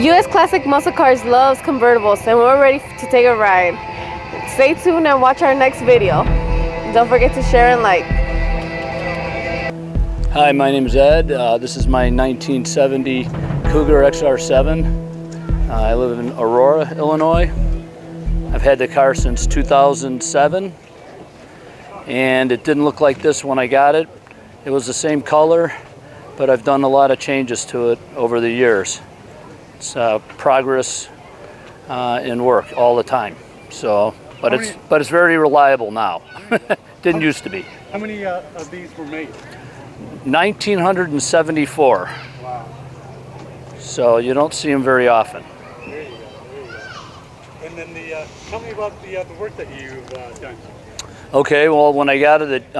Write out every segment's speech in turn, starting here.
US Classic Muscle Cars loves convertibles, and we're ready to take a ride. Stay tuned and watch our next video. Don't forget to share and like. Hi, my name is Ed. This is my 1970 Cougar XR7. I live in Aurora, Illinois. I've had the car since 2007, and it didn't look like this when I got it. It was the same color, but I've done a lot of changes to it over the years. It's progress in work all the time. So, but it's very reliable now. Didn't used to be. How many of these were made? 1974. Wow. So you don't see them very often. There you go. There you go. And then tell me about the work that you've done. Okay. Well, when I got it, it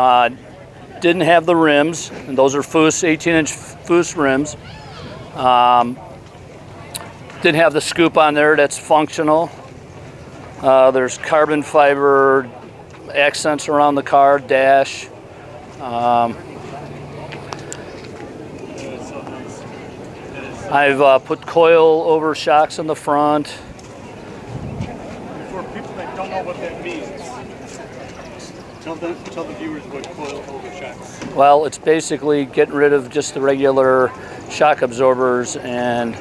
didn't have the rims, and those are Foos, 18-inch Foos rims. Didn't have the scoop on there. That's functional. There's carbon fiber accents around the car, dash. I've put coil over shocks in the front. For people that don't know what that means, tell the viewers what coil over shocks. Well, it's basically getting rid of just the regular shock absorbers and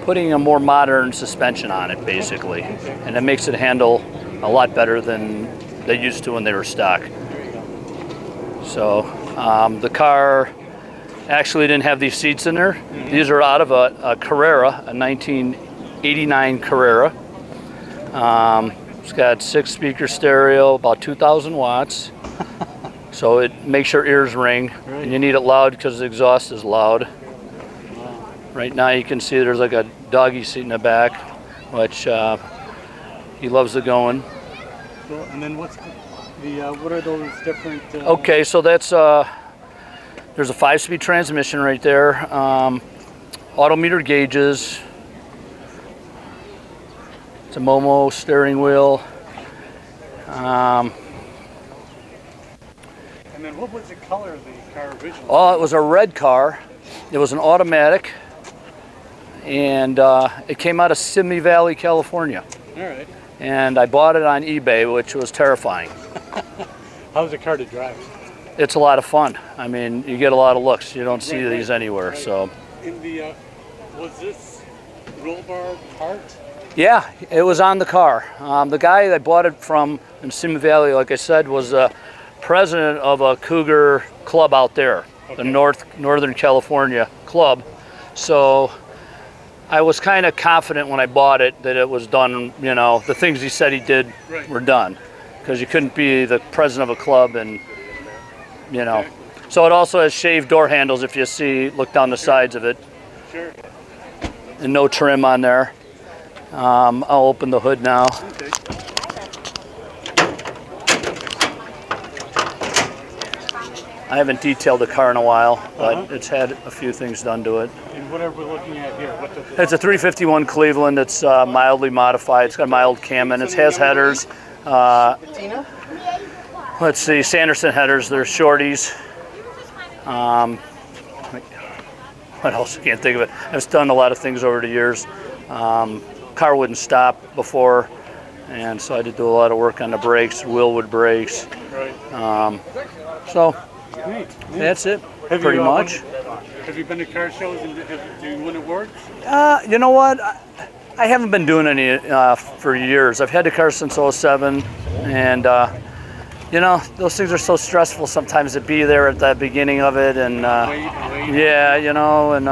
putting a more modern suspension on it, basically. And it makes it handle a lot better than they used to when they were stock. So the car actually didn't have these seats in there. These are out of a Carrera, a 1989 Carrera. It's got 6-speaker stereo, about 2,000 watts. So it makes your ears ring. Right. And you need it loud because the exhaust is loud. Right now you can see there's like a doggy seat in the back, which he loves the going. Cool. And then what are those different? Okay, so that's there's a 5-speed transmission right there. Autometer gauges. It's a Momo steering wheel. And then what was the color of the car originally? Oh, it was a red car. It was an automatic, and it came out of Simi Valley, California. All right. And I bought it on eBay, which was terrifying. How's the car to drive? It's a lot of fun. I mean, you get a lot of looks. You don't see these anywhere. Right. So. Was this roll bar part? Yeah, it was on the car. The guy that bought it from in Simi Valley, like I said, was president of a Cougar club out there, the Northern California club. So I was kind of confident when I bought it that it was done, you know, the things he said he did were done. Because you couldn't be the president of a club and, you know. Okay. So it also has shaved door handles if you look down the sides of it. Sure. And no trim on there. I'll open the hood now. Okay. I haven't detailed the car in a while, but it's had a few things done to it. And what are we looking at here? It's a 351 Cleveland. It's mildly modified. It's got a mild cam and it has headers. Let's see, Sanderson headers. They're shorties. What else? I can't think of it. I've done a lot of things over the years. Car wouldn't stop before, and so I had to do a lot of work on the brakes, Willwood brakes. Right. So that's it, pretty much. Have you been to car shows and do you win awards? You know what? I haven't been doing any for years. I've had the car since '07, and you know, those things are so stressful sometimes to be there at the beginning of it, and wait. Yeah, you know, and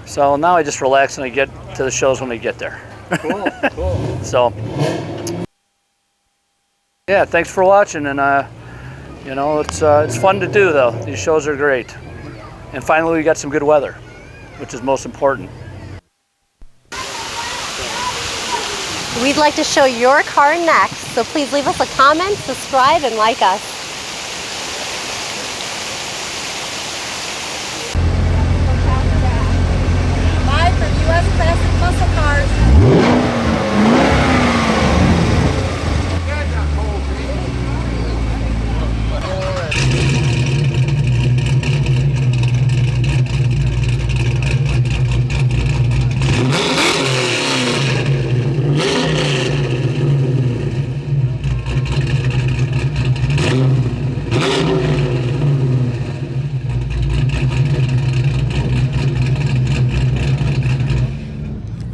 so now I just relax and I get to the shows when we get there. Cool, cool. So, yeah, thanks for watching, and you know, it's fun to do though. These shows are great, and finally we got some good weather, which is most important. We'd like to show your car next, so please leave us a comment, subscribe, and like us.